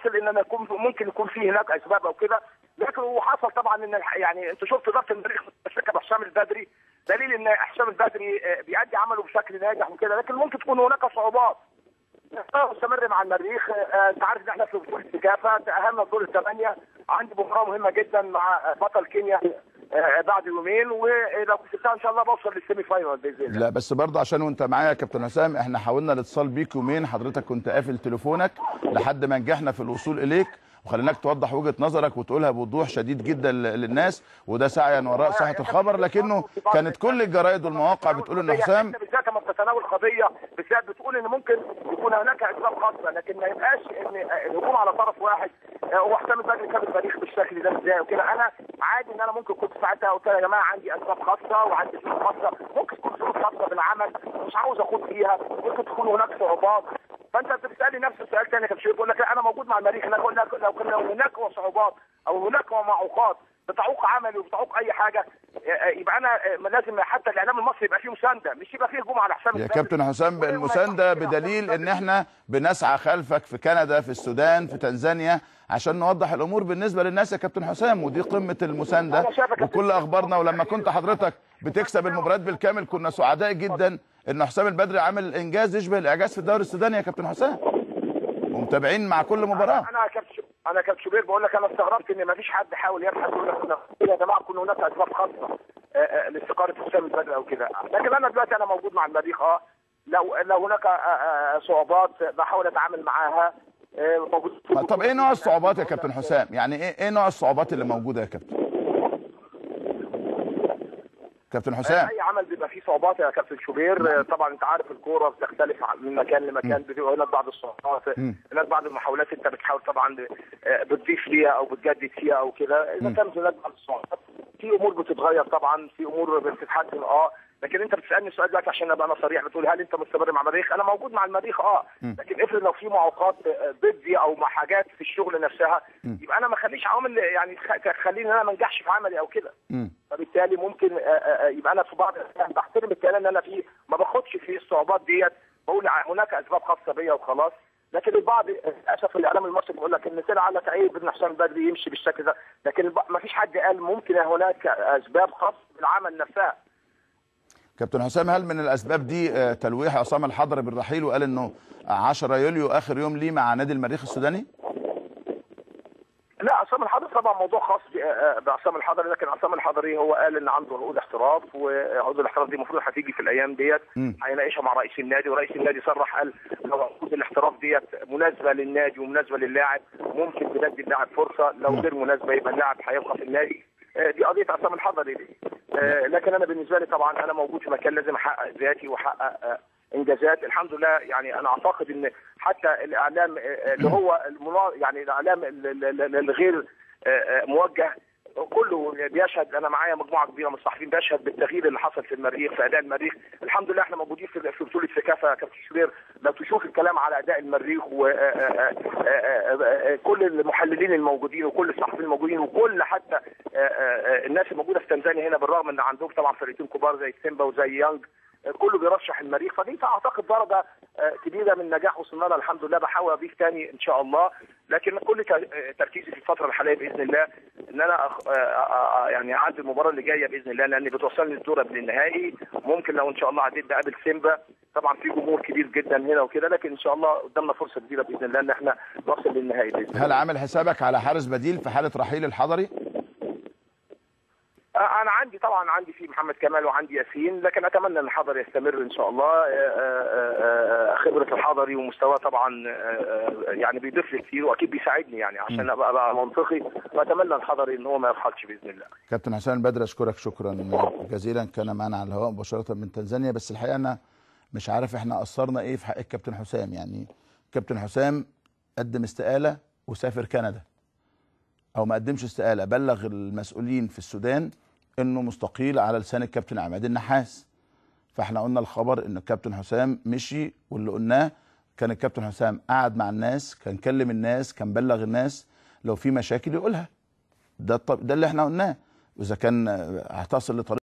ان انا ممكن يكون في هناك اسباب او كده، لكن وحصل طبعا ان يعني انت شفت ضبط المريخ متمسكه بحسام البدري، دليل ان حسام البدري بيأدي عمله بشكل ناجح وكده، لكن ممكن تكون هناك صعوبات. مستمر مع المريخ. انت عارف ان احنا في بطوله السكافه تاهلنا الدور الثمانيه، عندي مباراه مهمه جدا مع بطل كينيا بعد يومين، ولو كسبتها ان شاء الله بوصل للسيمي فاينال باذن الله. لا بس برضه عشان وانت معايا يا كابتن حسام، احنا حاولنا الاتصال بيك يومين، حضرتك كنت قافل تليفونك لحد ما نجحنا في الوصول اليك، وخليناك توضح وجهه نظرك وتقولها بوضوح شديد جدا للناس، وده سعيا وراء صحه الخبر. لكنه كانت كل الجرايد والمواقع بتقول ان حسام انت بالذات لما بتتناول قضيه بالذات بتقول ان ممكن يكون هناك اسباب خاصه، لكن ما يبقاش ان الهجوم على طرف واحد. هو حسام البدري ساب التاريخ بالشكل ده ازاي وكده. انا عادي ان انا ممكن كنت ساعتها قلت يا جماعه عندي اسباب خاصه وعندي ظروف خاصه، ممكن تكون ظروف خاصه بالعمل مش عاوز اخوض فيها، ممكن تكون هناك صعوبات. فانت بتسالني نفس السؤال ثاني يا كابتن، بقول لك انا موجود مع المريخ. انا اقول لك لو كان هناك صعوبات او هناك معوقات بتعوق عملي وبتعوق اي حاجه، يبقى انا لازم حتى الاعلام المصري يبقى فيه مسانده، مش يبقى فيه هجوم على حسام يا كابتن حسام. المسانده بدليل ان احنا بنسعى خلفك في كندا، في السودان، في تنزانيا، عشان نوضح الامور بالنسبه للناس يا كابتن حسام، ودي قمه المسانده وكل اخبارنا. ولما كنت حضرتك بتكسب المباريات بالكامل كنا سعداء جدا ان حسام البدري عامل انجاز يشبه الاعجاز في الدوري السوداني يا كابتن حسام، ومتابعين مع كل مباراه. انا كابتن شوبير بقول لك انا استغربت ان ما فيش حد حاول يبحث يقول لك يا جماعه كنا هناك اسباب خاصه لاستقاله حسام البدري او كده، لكن انا دلوقتي انا موجود مع المريخ. لو هناك صعوبات بحاول اتعامل معاها. موجود. طب ايه نوع الصعوبات يا كابتن حسام؟ يعني ايه نوع الصعوبات اللي موجوده يا كابتن حسام؟ اي عمل بيبقى فيه صعوبات يا كابتن شوبير. طبعا انت عارف الكوره بتختلف من مكان لمكان، بيبقى هناك بعض الصعوبات، هناك بعض المحاولات انت بتحاول طبعا بتضيف ليها او بتجدد فيها او كده. اذا كانت هناك بعض الصعوبات في امور بتتغير طبعا، في امور بتتحسن. لكن انت بتسالني السؤال دلوقتي عشان ابقى انا صريح، بتقول هل انت مستمر مع المريخ؟ انا موجود مع المريخ لكن افرض لو في معوقات ضدي او مع حاجات في الشغل نفسها، يبقى انا ما اخليش عوامل يعني تخليني انا ما انجحش في عملي او كده. فبالتالي ممكن يبقى انا في بعض الاحيان بحترم الكلام اللي انا فيه، ما باخدش فيه الصعوبات ديت، بقول هناك اسباب خاصه بيا وخلاص. لكن البعض للاسف الاعلام المصري بيقول لك ان طلع لك عيب ان حسام البدري يمشي بالشكل ده، لكن ما فيش حد قال ممكن هناك اسباب خاصه بالعمل نفسها. كابتن حسام، هل من الاسباب دي تلويح عصام الحضري بالرحيل وقال انه 10 يوليو اخر يوم ليه مع نادي المريخ السوداني؟ لا، عصام الحضري طبعا موضوع خاص بعصام الحضري، لكن عصام الحضري هو قال ان عنده عقود احتراف، وعقود الاحتراف دي المفروض هتيجي في الايام ديت، هيناقشها مع رئيس النادي، ورئيس النادي صرح قال لو عقود الاحتراف ديت مناسبه للنادي ومناسبه للاعب ممكن تدي اللاعب فرصه، لو غير مناسبه يبقى اللاعب هيبقى في النادي. دي قضيه عصام الحضري دي. لكن انا بالنسبه لي طبعا انا موجود في مكان لازم احقق ذاتي واحقق انجازات. الحمد لله يعني انا اعتقد ان حتى الاعلام اللي هو يعني الاعلام الغير موجه كله بيشهد. انا معايا مجموعه كبيره من الصحفيين بيشهد بالتغيير اللي حصل في المريخ، في اداء المريخ. الحمد لله احنا موجودين في بطوله سكافه يا كابتن شوبير. لو تشوف الكلام على اداء المريخ وكل المحللين الموجودين وكل الصحفيين الموجودين وكل حتى الناس الموجوده في تنزانيا هنا، بالرغم ان عندهم طبعا فرقتين كبار زي سيمبا وزي يانج، كله بيرشح المريخ. فدي اعتقد درجه كبيره من نجاح وصلنا لها الحمد لله. بحاول اضيف تاني ان شاء الله، لكن كل تركيزي في الفتره الحاليه باذن الله ان انا يعني اعدي المباراه اللي جايه باذن الله، لان بتوصلني الدور قبل النهائي. ممكن لو ان شاء الله عديت بقابل سيمبا، طبعا في جمهور كبير جدا هنا وكده، لكن ان شاء الله قدامنا فرصه كبيره باذن الله ان احنا نوصل للنهائي باذن الله. هل عامل حسابك على حارس بديل في حاله رحيل الحضري؟ انا عندي طبعا في محمد كمال وعندي ياسين، لكن اتمنى ان الحضري يستمر ان شاء الله. خبره الحضري ومستواه طبعا يعني بيضيف لي كتير واكيد بيساعدني يعني عشان ابقى منطقي، واتمنى الحضري ان هو ما يرحلش باذن الله. كابتن حسام البدري اشكرك شكرا جزيلا، كان معنا على الهواء مباشره من تنزانيا. بس الحقيقه انا مش عارف احنا قصرنا ايه في حق الكابتن حسام. يعني كابتن حسام قدم استقاله وسافر كندا، او ما قدمش استقاله، بلغ المسؤولين في السودان انه مستقيل على لسان الكابتن عماد النحاس. فاحنا قلنا الخبر ان الكابتن حسام مشي، واللي قلناه كان الكابتن حسام قعد مع الناس، كان كلم الناس، كان بلغ الناس لو في مشاكل يقولها. ده اللي احنا قلناه. واذا كان هتصل لطريق